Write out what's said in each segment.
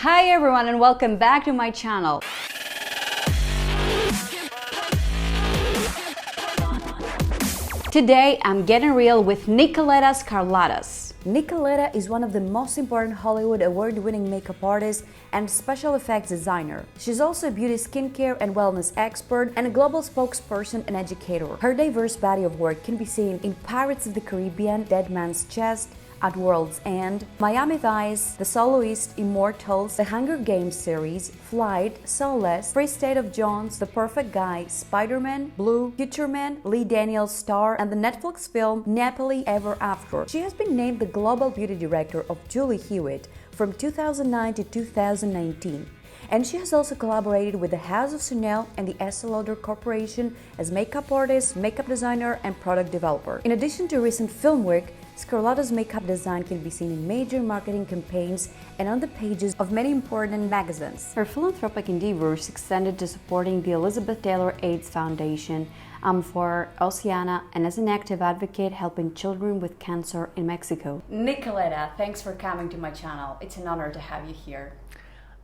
Hi everyone and welcome back to my channel. Today I'm getting real with Nikoletta Skarlatos. Nikoletta is one of the most important Hollywood award-winning makeup artists and special effects designer. She's also a beauty, skincare and wellness expert and a global spokesperson and educator. Her diverse body of work can be seen in Pirates of the Caribbean, Dead Man's Chest, At World's End, Miami Vice, The Soloist, Immortals, The Hunger Games series, Flight, Soulless, Free State of Jones, The Perfect Guy, Spider-Man, Blue, Future Man, Lee Daniels star, and the Netflix film Napoli Ever After. She has been named the Global Beauty Director of Julie Hewitt from 2009 to 2019. And she has also collaborated with the House of Chanel and the Estée Lauder Corporation as makeup artist, makeup designer, and product developer. In addition to recent film work, Skarlatos' makeup design can be seen in major marketing campaigns and on the pages of many important magazines. Her philanthropic endeavors extended to supporting the Elizabeth Taylor AIDS Foundation for Oceania and as an active advocate helping children with cancer in Mexico. Nikoletta, thanks for coming to my channel. It's an honor to have you here.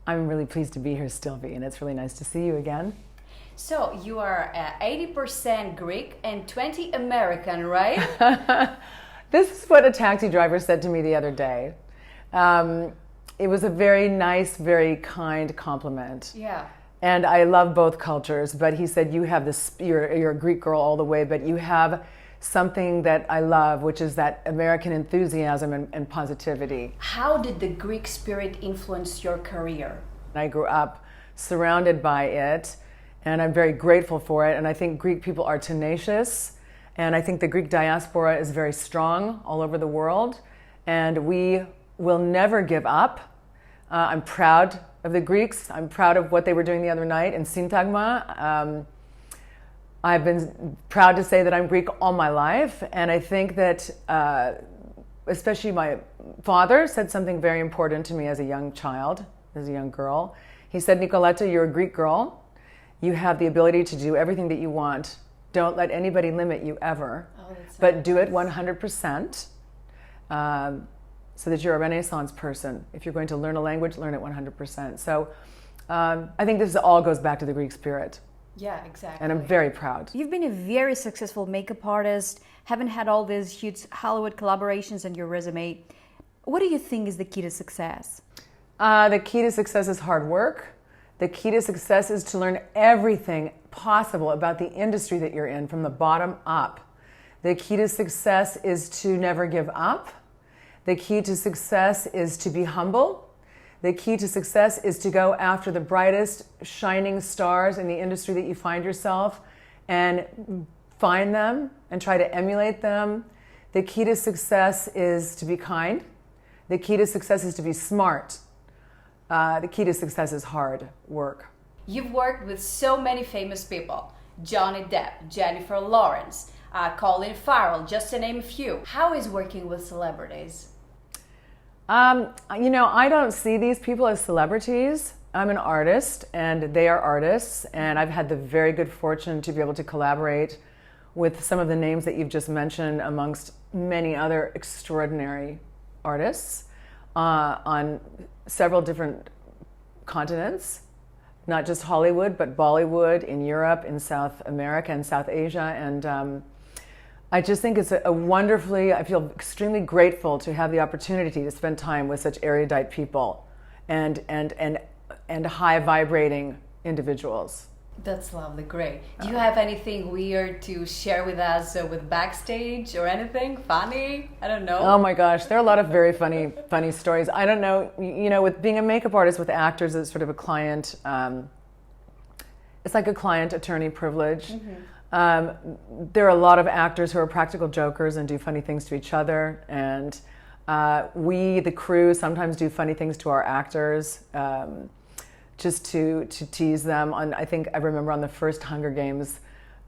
I'm really pleased to be here, STILVI, and it's really nice to see you again. So, you are 80% Greek and 20 American, right? This is what a taxi driver said to me the other day. It was a very nice, very kind compliment. Yeah. And I love both cultures, but he said, you have this, you're a Greek girl all the way, but you have something that I love, which is that American enthusiasm and positivity. How did the Greek spirit influence your career? I grew up surrounded by it, and I'm very grateful for it, and I think Greek people are tenacious. And I think the Greek diaspora is very strong all over the world, and we will never give up. I'm proud of the Greeks. I'm proud of what they were doing the other night in Syntagma. I've been proud to say that I'm Greek all my life, and I think that especially my father said something very important to me as a young child, as a young girl. He said, Nikoletta, you're a Greek girl. You have the ability to do everything that you want. Don't let anybody limit you ever, but do it 100% so that you're a Renaissance person. If you're going to learn a language, learn it 100%. So I think this all goes back to the Greek spirit. Yeah, exactly. And I'm very proud. You've been a very successful makeup artist, haven't had all these huge Hollywood collaborations on your resume. What do you think is the key to success? The key to success is hard work. The key to success is to learn everything possible about the industry that you're in from the bottom up. The key to success is to never give up. The key to success is to be humble. The key to success is to go after the brightest shining stars in the industry that you find yourself and find them and try to emulate them. The key to success is to be kind. The key to success is to be smart. The key to success is hard work. You've worked with so many famous people. Johnny Depp, Jennifer Lawrence, Colin Farrell, just to name a few. How is working with celebrities? You know, I don't see these people as celebrities. I'm an artist and they are artists, and I've had the very good fortune to be able to collaborate with some of the names that you've just mentioned amongst many other extraordinary artists on several different continents. Not just Hollywood, but Bollywood in Europe, in South America and South Asia. And I just think it's a wonderfully, I feel extremely grateful to have the opportunity to spend time with such erudite people and high vibrating individuals. That's lovely, great. Do you have anything weird to share with us with backstage or anything funny? I don't know. Oh my gosh, there are a lot of very funny stories. I don't know, you know, with being a makeup artist with actors, it's sort of a client, it's like a client-attorney privilege. Mm-hmm. There are a lot of actors who are practical jokers and do funny things to each other, and we, the crew, sometimes do funny things to our actors. Just to tease them. I think I remember on the first Hunger Games,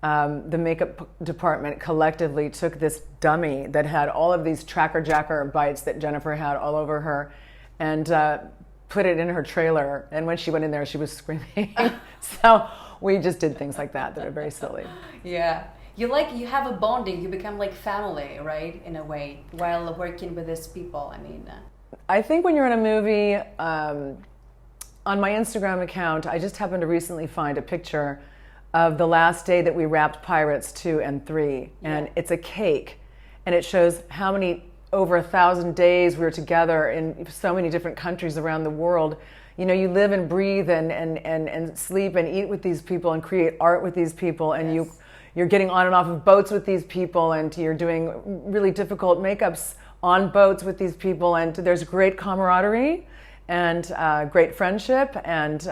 the makeup department collectively took this dummy that had all of these Tracker Jacker bites that Jennifer had all over her and put it in her trailer. And when she went in there, she was screaming. So we just did things like that are very silly. Yeah. You have a bonding, you become like family, right? In a way, while working with these people, I mean. I think when you're in a movie, on my Instagram account, I just happened to recently find a picture of the last day that we wrapped Pirates 2 and 3. And it's a cake. And it shows how many, over 1,000 days we were together in so many different countries around the world. You know, you live and breathe and sleep and eat with these people and create art with these people. And you're getting on and off of boats with these people, and you're doing really difficult makeups on boats with these people. And there's great camaraderie and great friendship. And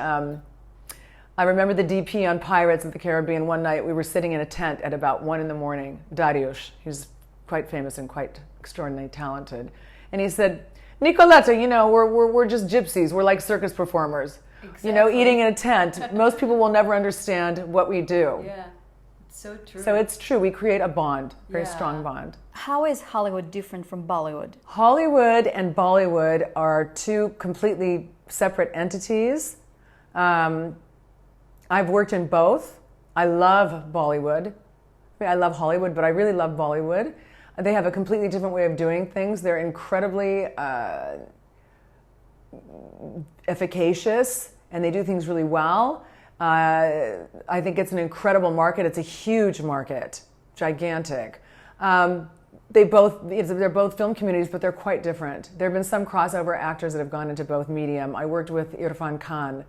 I remember the DP on Pirates of the Caribbean one night. We were sitting in a tent at about 1 a.m, Dariusz. He's quite famous and quite extraordinarily talented. And he said, Nikoletta, you know, we're just gypsies. We're like circus performers. Exactly. You know, eating in a tent. Most people will never understand what we do. Yeah, it's so true. So it's true. We create a bond, very strong bond. How is Hollywood different from Bollywood? Hollywood and Bollywood are two completely separate entities. I've worked in both. I love Bollywood. I mean, I love Hollywood, but I really love Bollywood. They have a completely different way of doing things. They're incredibly efficacious, and they do things really well. I think it's an incredible market. It's a huge market, gigantic. They're both film communities, but they're quite different. There have been some crossover actors that have gone into both medium. I worked with Irfan Khan,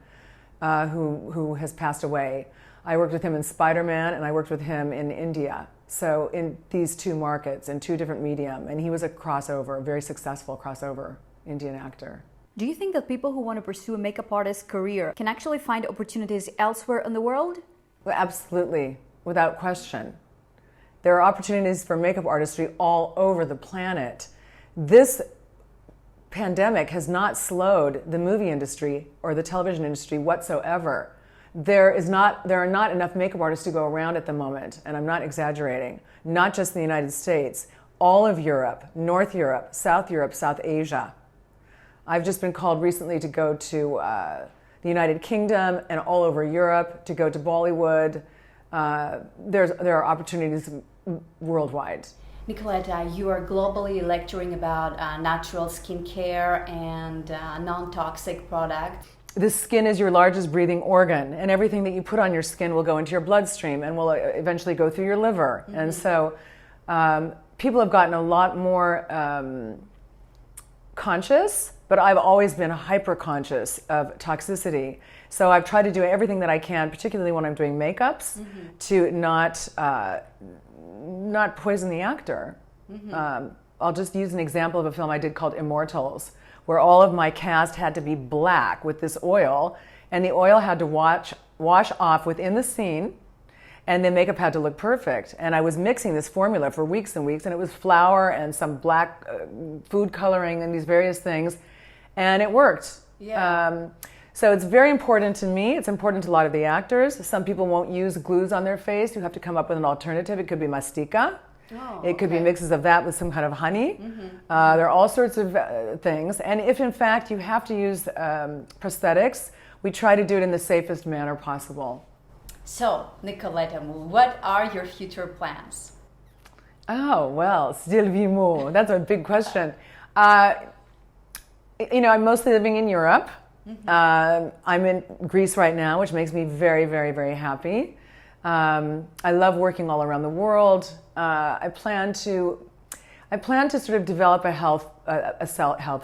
who has passed away. I worked with him in Spider-Man, and I worked with him in India. So in these two markets, in two different medium, and he was a crossover, a very successful crossover Indian actor. Do you think that people who want to pursue a makeup artist career can actually find opportunities elsewhere in the world? Well, absolutely, without question. There are opportunities for makeup artistry all over the planet. This pandemic has not slowed the movie industry or the television industry whatsoever. There are not enough makeup artists to go around at the moment, and I'm not exaggerating. Not just in the United States, all of Europe, North Europe, South Asia. I've just been called recently to go to the United Kingdom and all over Europe, to go to Bollywood. There are opportunities worldwide. Nikoletta, you are globally lecturing about natural skincare and non-toxic products. The skin is your largest breathing organ, and everything that you put on your skin will go into your bloodstream and will eventually go through your liver. Mm-hmm. And so people have gotten a lot more conscious, but I've always been hyper-conscious of toxicity. So I've tried to do everything that I can, particularly when I'm doing makeups, to not poison the actor. I'll just use an example of a film I did called Immortals, where all of my cast had to be black with this oil, and the oil had to wash off within the scene, and the makeup had to look perfect. And I was mixing this formula for weeks and weeks, and it was flour and some black food coloring and these various things, and it worked. Yeah. So it's very important to me. It's important to a lot of the actors. Some people won't use glues on their face. You have to come up with an alternative. It could be mastica. It could be mixes of that with some kind of honey. There are all sorts of things. And if in fact you have to use prosthetics, we try to do it in the safest manner possible. So, Nikoletta, what are your future plans? Oh, well, STILVI. That's a big question. You know, I'm mostly living in Europe. I'm in Greece right now, which makes me very, very, very happy. I love working all around the world. I plan to sort of develop a health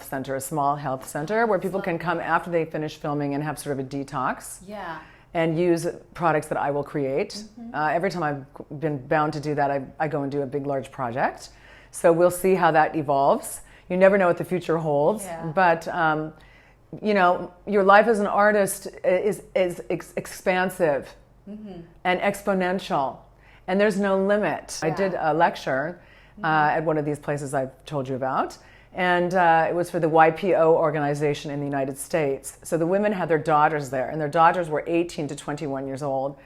center, a small health center where people can come after they finish filming and have sort of a detox. Yeah. And use products that I will create. Every time I've been bound to do that, I go and do a big, large project. So we'll see how that evolves. You never know what the future holds, but you know, your life as an artist is expansive and exponential, and there's no limit. I did a lecture at one of these places I've told you about, and it was for the YPO organization in the United States. So the women had their daughters there, and their daughters were 18 to 21 years old,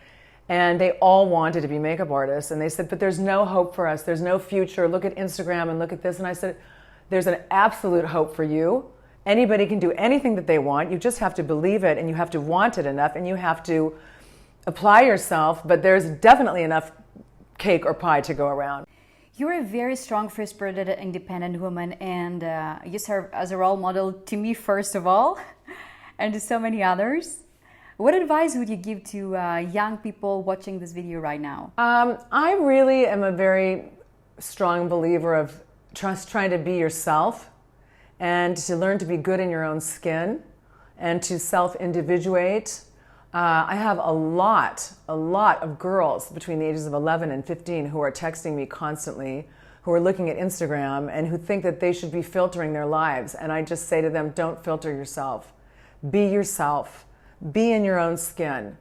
and they all wanted to be makeup artists, and they said, but there's no hope for us, there's no future, look at Instagram and look at this. And I said, there's an absolute hope for you. Anybody can do anything that they want. You just have to believe it, and you have to want it enough, and you have to apply yourself, but there's definitely enough cake or pie to go around. You're a very strong, free-spirited, independent woman, and you serve as a role model to me, first of all. and to so many others. What advice would you give to young people watching this video right now? I really am a very strong believer of trying to be yourself and to learn to be good in your own skin and to self-individuate. I have a lot of girls between the ages of 11 and 15 who are texting me constantly, who are looking at Instagram and who think that they should be filtering their lives. And I just say to them, don't filter yourself. Be yourself. Be in your own skin.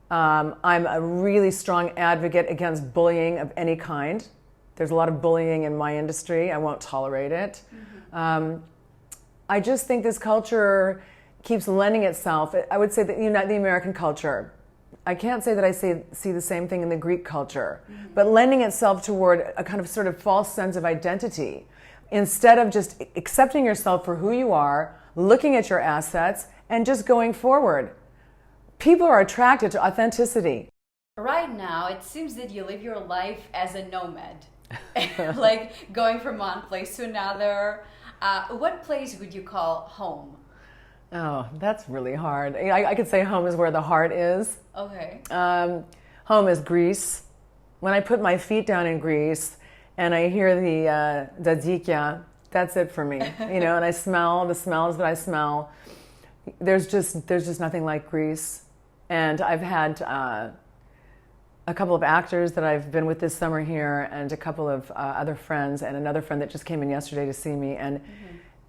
I'm a really strong advocate against bullying of any kind. There's a lot of bullying in my industry. I won't tolerate it. I just think this culture keeps lending itself. I would say that the American culture. I can't say that I see the same thing in the Greek culture, but lending itself toward a kind of sort of false sense of identity. Instead of just accepting yourself for who you are, looking at your assets, and just going forward. People are attracted to authenticity. Right now, it seems that you live your life as a nomad, like going from one place to another. What place would you call home? Oh, that's really hard. I could say home is where the heart is. Okay. Home is Greece. When I put my feet down in Greece and I hear the tzatziki, that's it for me. And I smell the smells that I smell. There's just nothing like Greece. And I've had a couple of actors that I've been with this summer here, and a couple of other friends, and another friend that just came in yesterday to see me and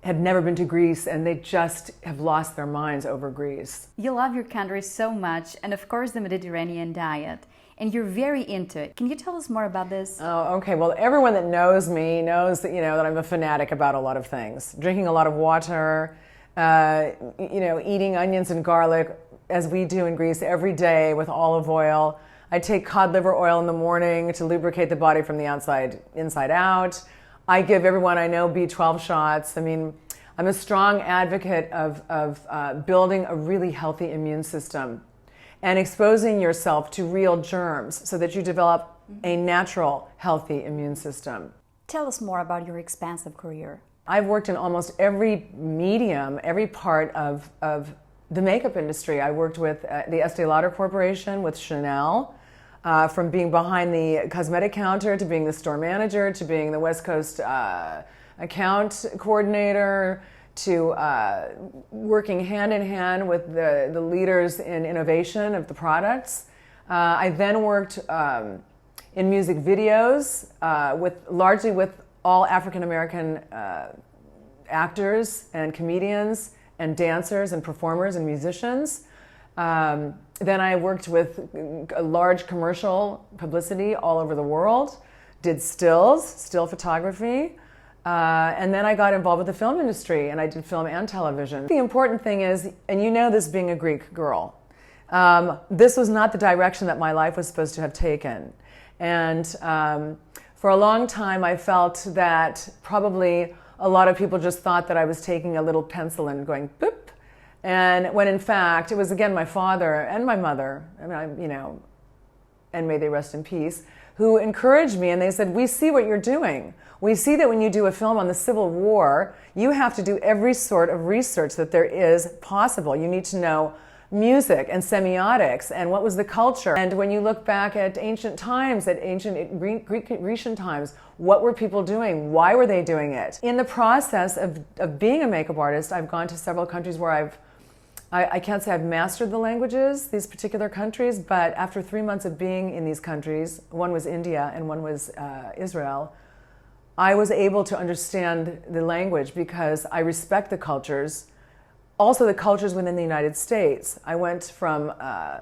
had never been to Greece, and they just have lost their minds over Greece. You love your country so much, and of course the Mediterranean diet, and you're very into it. Can you tell us more about this? Oh, okay. Well, everyone that knows me knows that that I'm a fanatic about a lot of things. Drinking a lot of water, eating onions and garlic, as we do in Greece, every day with olive oil. I take cod liver oil in the morning to lubricate the body from the inside out. I give everyone I know B12 shots. I mean, I'm a strong advocate of building a really healthy immune system and exposing yourself to real germs so that you develop a natural, healthy immune system. Tell us more about your expansive career. I've worked in almost every medium, every part of the makeup industry. I worked with the Estee Lauder Corporation, with Chanel, from being behind the cosmetic counter to being the store manager to being the West Coast account coordinator to working hand in hand with the leaders in innovation of the products. I then worked in music videos largely with all African American actors and comedians and dancers and performers and musicians. Then I worked with a large commercial publicity all over the world, did still photography, and then I got involved with the film industry, and I did film and television. The important thing is, and you know this being a Greek girl, this was not the direction that my life was supposed to have taken. And for a long time I felt that probably a lot of people just thought that I was taking a little pencil and going boop, and when in fact it was again my father and my mother, and may they rest in peace, who encouraged me, and they said, we see what you're doing. We see that when you do a film on the Civil War, you have to do every sort of research that there is possible. You need to know music and semiotics and what was the culture. And when you look back at ancient times, at ancient Grecian times, what were people doing? Why were they doing it? In the process of being a makeup artist, I've gone to several countries where I can't say I've mastered the languages, these particular countries, but after 3 months of being in these countries, one was India and one was Israel, I was able to understand the language because I respect the cultures, also the cultures within the United States. I went from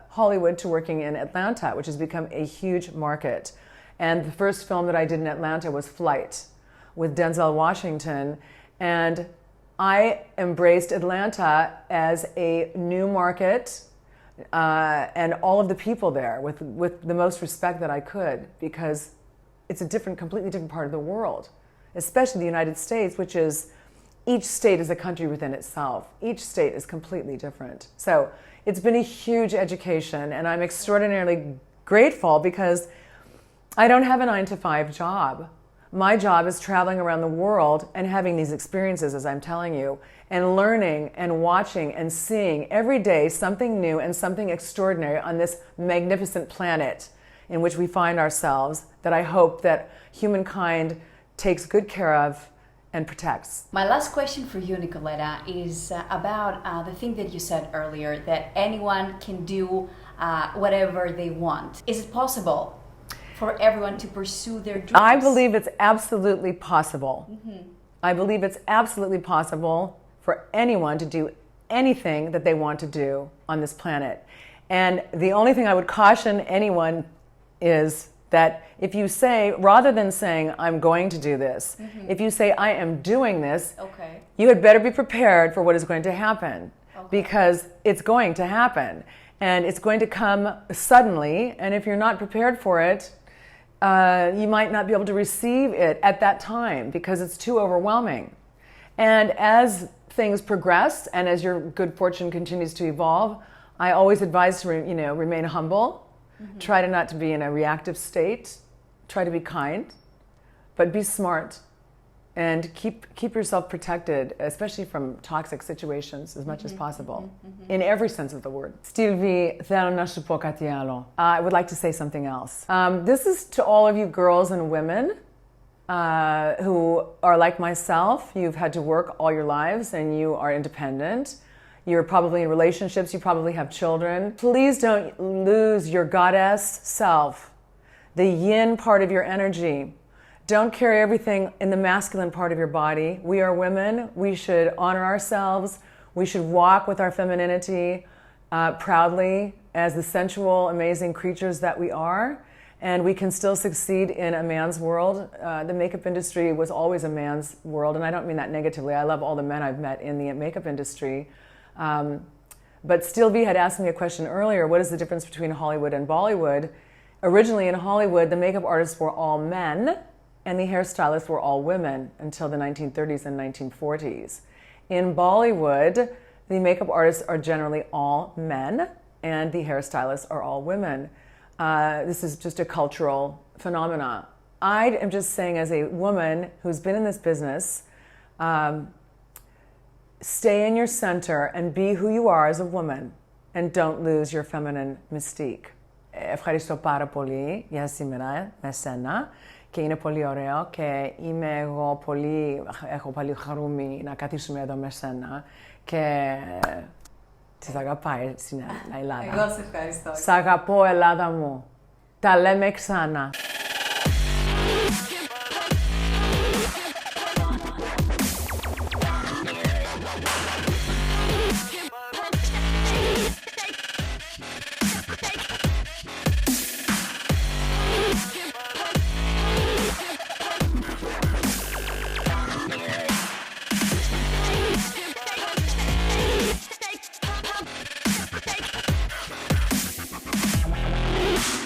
Hollywood to working in Atlanta, which has become a huge market. And the first film that I did in Atlanta was Flight with Denzel Washington. And I embraced Atlanta as a new market and all of the people there with the most respect that I could, because it's a completely different part of the world, especially the United States, which is, each state is a country within itself. Each state is completely different. So it's been a huge education, and I'm extraordinarily grateful because I don't have a 9-to-5 job. My job is traveling around the world and having these experiences, as I'm telling you, and learning and watching and seeing every day something new and something extraordinary on this magnificent planet in which we find ourselves, that I hope that humankind takes good care of and protects. My last question for you, Nikoletta, is about the thing that you said earlier, that anyone can do whatever they want. Is it possible for everyone to pursue their dreams? I believe it's absolutely possible. I believe it's absolutely possible for anyone to do anything that they want to do on this planet. And the only thing I would caution anyone is that if you say, rather than saying, I'm going to do this, if you say, I am doing this, you had better be prepared for what is going to happen, because it's going to happen. And it's going to come suddenly, and if you're not prepared for it, you might not be able to receive it at that time because it's too overwhelming. And as things progress and as your good fortune continues to evolve, I always advise to remain humble, try to not to be in a reactive state, try to be kind, but be smart and keep yourself protected, especially from toxic situations as much as possible, in every sense of the word. STILVI, θέλω να σου πω κάτι άλλο. I would like to say something else. This is to all of you girls and women who are like myself. You've had to work all your lives and you are independent. You're probably in relationships, you probably have children. Please don't lose your goddess self, the yin part of your energy. Don't carry everything in the masculine part of your body. We are women. We should honor ourselves. We should walk with our femininity proudly as the sensual, amazing creatures that we are. And we can still succeed in a man's world. The makeup industry was always a man's world, and I don't mean that negatively. I love all the men I've met in the makeup industry. But STILVI had asked me a question earlier, what is the difference between Hollywood and Bollywood? Originally in Hollywood, the makeup artists were all men, and the hairstylists were all women until the 1930s and 1940s. In Bollywood, the makeup artists are generally all men, and the hairstylists are all women. This is just a cultural phenomena. I am just saying, as a woman who's been in this business, stay in your center and be who you are as a woman, and don't lose your feminine mystique. Ευχαριστώ πάρα πολύ για σήμερα με σένα. Και είναι πολύ ωραίο και είμαι εγώ έχω πολύ χαρούμενη να καθίσουμε εδώ με σένα και της αγαπάει στην Ελλάδα. Εγώ σε ευχαριστώ. Σ' αγαπώ, Ελλάδα μου. Τα λέμε ξανά.